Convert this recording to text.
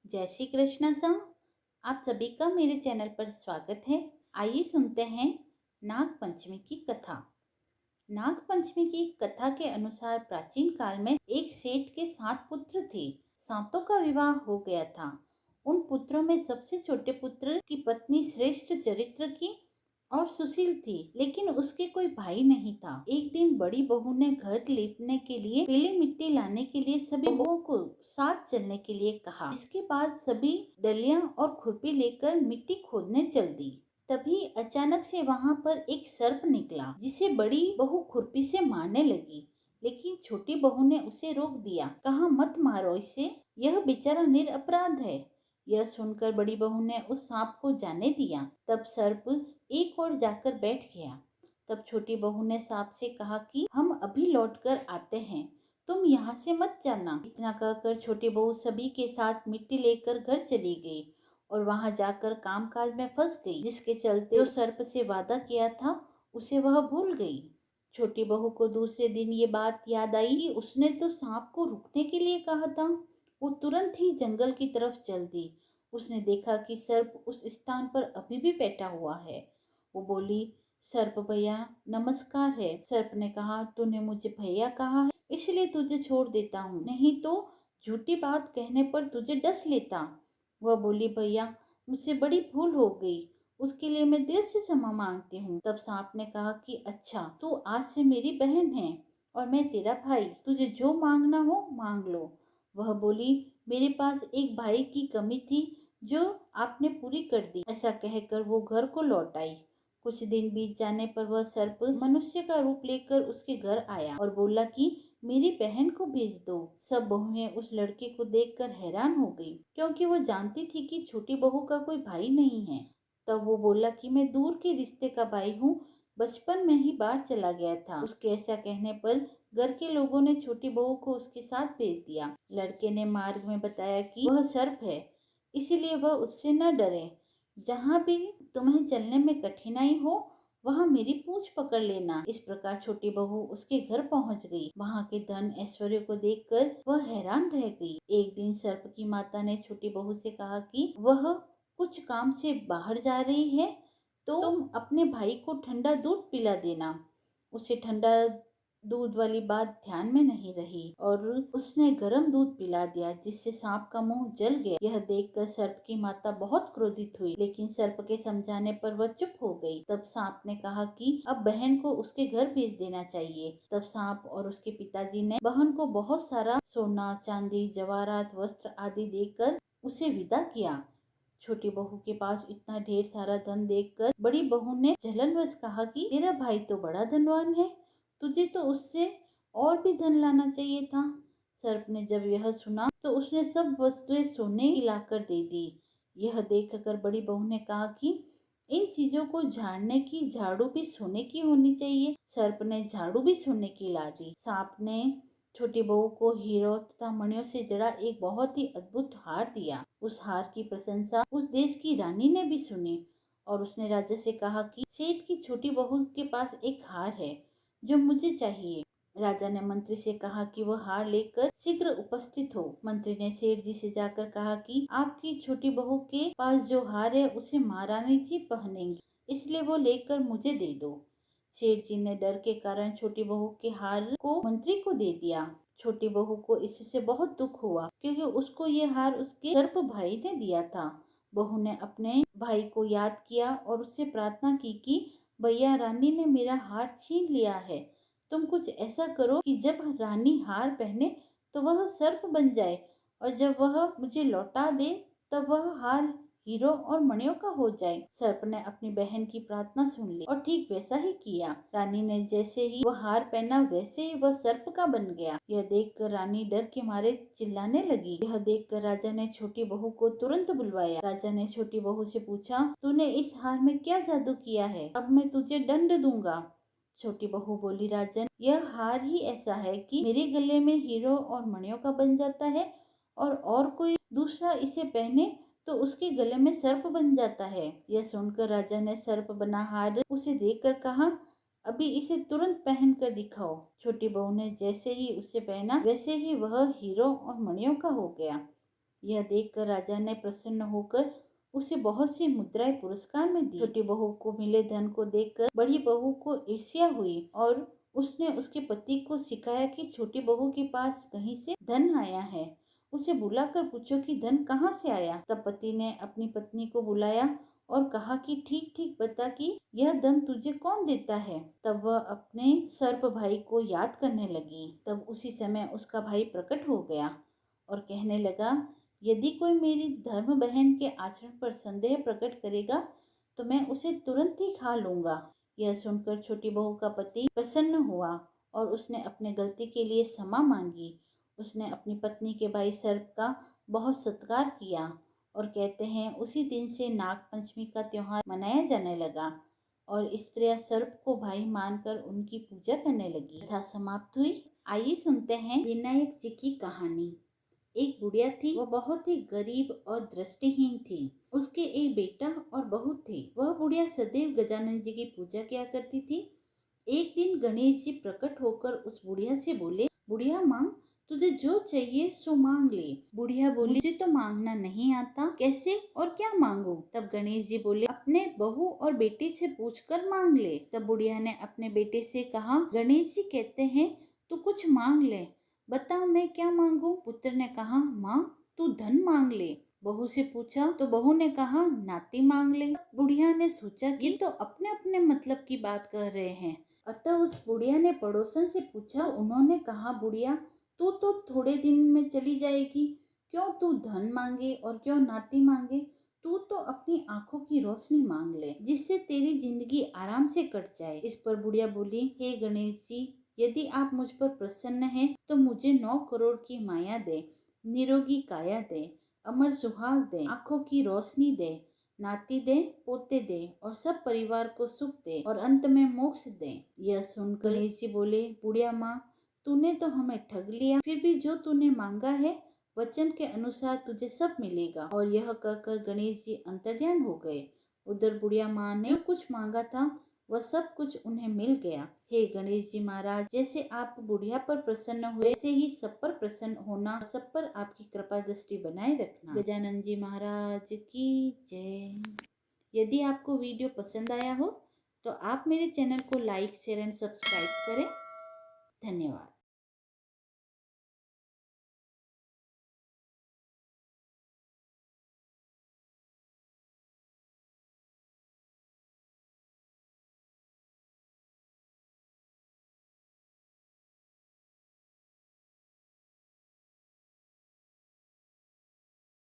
जय श्री कृष्ण साहब। आप सभी का मेरे चैनल पर स्वागत है। आइए सुनते हैं नाग पंचमी की कथा। नाग पंचमी की कथा के अनुसार प्राचीन काल में एक सेठ के 7 पुत्र थे। सातों का विवाह हो गया था। उन पुत्रों में सबसे छोटे पुत्र की पत्नी श्रेष्ठ चरित्र की और सुशील थी, लेकिन उसके कोई भाई नहीं था। एक दिन बड़ी बहू ने घर लीपने के लिए पीली मिट्टी लाने के लिए सभी बहुओं को साथ चलने के लिए कहा। इसके बाद सभी डलियां और खुरपी लेकर मिट्टी खोदने चल दी। तभी अचानक से वहां पर एक सर्प निकला, जिसे बड़ी बहू खुरपी से मारने लगी, लेकिन छोटी बहू ने उसे रोक दिया। कहा, मत मारो इसे, यह बेचारा निरपराध है। यह सुनकर बड़ी बहू ने उस सांप को जाने दिया। तब सर्प एक ओर जाकर बैठ गया। तब छोटी बहू ने सांप से कहा कि हम अभी लौट कर आते हैं, तुम यहाँ से मत जाना। इतना कहकर छोटी बहू सभी के साथ मिट्टी लेकर घर चली गई और वहां जाकर कामकाज में फंस गई, जिसके चलते जो सर्प से वादा किया था उसे वह भूल गई। छोटी बहू को दूसरे दिन ये बात याद आई कि उसने तो सांप को रुकने के लिए कहा था। वो तुरंत ही जंगल की तरफ चल दी। उसने देखा कि सर्प उस स्थान पर अभी भी बैठा हुआ है। वो बोली, सर्प भैया नमस्कार है। सर्प ने कहा, तूने मुझे भैया कहा है इसलिए तुझे छोड़ देता हूँ, नहीं तो झूठी बात कहने पर तुझे डस लेता। वह बोली, भैया मुझसे बड़ी भूल हो गई, उसके लिए मैं दिल से क्षमा मांगती हूँ। तब सांप ने कहा कि अच्छा, तू आज से मेरी बहन है और मैं तेरा भाई, तुझे जो मांगना हो मांग लो। वह बोली, मेरे पास एक भाई की कमी थी जो आपने पूरी कर दी। ऐसा कहकर वो घर को लौट आई। कुछ दिन बीत जाने पर वह सर्प मनुष्य का रूप लेकर उसके घर आया और बोला कि मेरी बहन को भेज दो। सब बहुएं उस लड़के को देखकर हैरान हो गई, क्योंकि वो जानती थी कि छोटी बहू का कोई भाई नहीं है। तब वो बोला कि मैं दूर के रिश्ते का भाई हूँ, बचपन में ही बाहर चला गया था। उसके ऐसा कहने पर घर के लोगों ने छोटी बहू को उसके साथ भेज दिया। लड़के ने मार्ग में बताया कि वह सर्प है, इसीलिए वह उससे न डरे। जहाँ भी तुम्हें चलने में कठिनाई हो वहाँ मेरी पूंछ पकड़ लेना। इस प्रकार छोटी बहू उसके घर पहुँच गई। वहाँ के धन ऐश्वर्य को देखकर वह हैरान रह गई। एक दिन सर्प की माता ने छोटी बहू से कहा कि वह कुछ काम से बाहर जा रही है, तो तुम अपने भाई को ठंडा दूध पिला देना। उसे ठंडा दूध वाली बात ध्यान में नहीं रही और उसने गर्म दूध पिला दिया, जिससे सांप का मुंह जल गया। यह देखकर सर्प की माता बहुत क्रोधित हुई, लेकिन सर्प के समझाने पर वह चुप हो गई। तब सांप ने कहा कि अब बहन को उसके घर भेज देना चाहिए। तब सांप और उसके पिताजी ने बहन को बहुत सारा सोना, चांदी, जवाहरात, वस्त्र आदि देकर उसे विदा किया। छोटी बहू के पास इतना ढेर सारा धन देखकर बड़ी बहू ने जलनवश कहा कि तेरा भाई तो बड़ा धनवान है, तुझे तो उससे और भी धन लाना चाहिए था। सर्प ने जब यह सुना तो उसने सब वस्तुएं सोने की लाकर दे दी। यह देखकर बड़ी बहू ने कहा कि इन चीजों को झाड़ने की झाड़ू भी सोने की होनी चाहिए। सर्प ने झाड़ू भी सोने की ला दी। सांप ने छोटी बहू को हीरो तथा मणियों से जड़ा एक बहुत ही अद्भुत हार दिया। उस हार की प्रशंसा उस देश की रानी ने भी सुनी और उसने राजा से कहा कि सेठ की छोटी बहू के पास एक हार है जो मुझे चाहिए। राजा ने मंत्री से कहा कि वह हार लेकर शीघ्र उपस्थित हो। मंत्री ने सेठ जी से जाकर कहा कि आपकी छोटी बहू के पास जो हार है उसे महारानी जी पहनेंगी, इसलिए वो लेकर मुझे दे दो। सेठ जी ने डर के कारण छोटी बहू के हार को मंत्री को दे दिया। छोटी बहू को इससे बहुत दुख हुआ, क्योंकि उसको ये हार उसके सर्प भाई ने दिया था। बहू ने अपने भाई को याद किया और उससे प्रार्थना की कि भैया, रानी ने मेरा हार छीन लिया है, तुम कुछ ऐसा करो कि जब रानी हार पहने तो वह सर्प बन जाए और जब वह मुझे लौटा दे तब वह हार हीरो और मणियों का हो जाए। सर्प ने अपनी बहन की प्रार्थना सुन ली और ठीक वैसा ही किया। रानी ने जैसे ही वह हार पहना वैसे ही वह सर्प का बन गया। यह देखकर रानी डर के मारे चिल्लाने लगी। यह देखकर राजा ने छोटी बहू को तुरंत बुलवाया। राजा ने छोटी बहू से पूछा, तूने इस हार में क्या जादू किया है? अब मैं तुझे दंड दूंगा। छोटी बहू बोली, राजन, यह हार ही ऐसा है कि मेरे गले में हीरो और मणियों का बन जाता है और कोई दूसरा इसे पहने तो उसके गले में सर्प बन जाता है। यह सुनकर राजा ने सर्प बना हार उसे देकर कहा, अभी इसे तुरंत पहन कर दिखाओ। छोटी बहू ने जैसे ही उसे पहना वैसे ही वह हीरो और मणियों का हो गया। यह देखकर राजा ने प्रसन्न होकर उसे बहुत सी मुद्राएं पुरस्कार में दी। छोटी बहू को मिले धन को देखकर बड़ी बहू को ईर्ष्या हुई और उसने उसके पति को सिखाया कि छोटी बहू के पास कहीं से धन आया है, उसे बुलाकर पूछो कि धन कहाँ से आया। तब पति ने अपनी पत्नी को बुलाया और कहा कि ठीक ठीक बता कि यह धन तुझे कौन देता है। तब वह अपने सर्प भाई को याद करने लगी। तब उसी समय उसका भाई प्रकट हो गया और कहने लगा, यदि कोई मेरी धर्म बहन के आचरण पर संदेह प्रकट करेगा तो मैं उसे तुरंत ही खा लूंगा। यह सुनकर छोटी बहू का पति प्रसन्न हुआ और उसने अपने गलती के लिए क्षमा मांगी। उसने अपनी पत्नी के भाई सर्प का बहुत सत्कार किया और कहते हैं उसी दिन से नाग पंचमी का त्योहार मनाया जाने लगा और स्त्रियां सर्प को भाई मानकर उनकी पूजा करने लगी। कथा समाप्त हुई। आइए सुनते हैं विनायक जी की कहानी। एक बुढ़िया थी, वह बहुत ही गरीब और दृष्टिहीन थी। उसके एक बेटा और बहू थे। वह बुढ़िया सदैव गजानन जी की पूजा किया करती थी। एक दिन गणेश जी प्रकट होकर उस बुढ़िया से बोले, बुढ़िया मांग, तुझे जो चाहिए सो मांग ले। बुढ़िया बोली, मुझे तो मांगना नहीं आता, कैसे और क्या मांगू। तब गणेश जी बोले, अपने बहू और बेटे से पूछकर मांग ले। तब बुढ़िया ने अपने बेटे से कहा, गणेश जी कहते हैं तू कुछ मांग ले, बता मैं क्या मांगू। पुत्र ने कहा, माँ तू धन मांग ले। बहू से पूछा तो बहू ने कहा, नाती मांग ले। बुढ़िया ने सोचा कि ये तो अपने अपने मतलब की बात कह रहे हैं। अतः उस बुढ़िया ने पड़ोसन से पूछा। उन्होंने कहा, बुढ़िया तू तो थोड़े दिन में चली जाएगी, क्यों तू धन मांगे और क्यों नाती मांगे। तू तो अपनी आंखों की रोशनी मांग ले, जिससे तेरी जिंदगी आराम से कट जाए। इस पर बुढ़िया बोली, हे गणेश जी, यदि आप मुझ पर प्रसन्न हैं तो मुझे 9 करोड़ की माया दे, निरोगी काया दे, अमर सुहाग दे, आंखों की रोशनी दे, नाती दे, पोते दे और सब परिवार को सुख दे और अंत में मोक्ष दे। यह सुनकर गणेश जी बोले, बुढ़िया माँ तूने तो हमें ठग लिया, फिर भी जो तूने मांगा है वचन के अनुसार तुझे सब मिलेगा। और यह कहकर गणेश जी अंतर्ध्यान हो गए। उधर बुढ़िया माँ ने जो कुछ मांगा था वह सब कुछ उन्हें मिल गया। हे गणेश जी महाराज, जैसे आप बुढ़िया पर प्रसन्न हुए वैसे ही सब पर प्रसन्न होना और सब पर आपकी कृपा दृष्टि बनाए रखना। गजानन जी महाराज की जय। यदि आपको वीडियो पसंद आया हो तो आप मेरे चैनल को लाइक शेयर एंड सब्सक्राइब करें। धन्यवाद।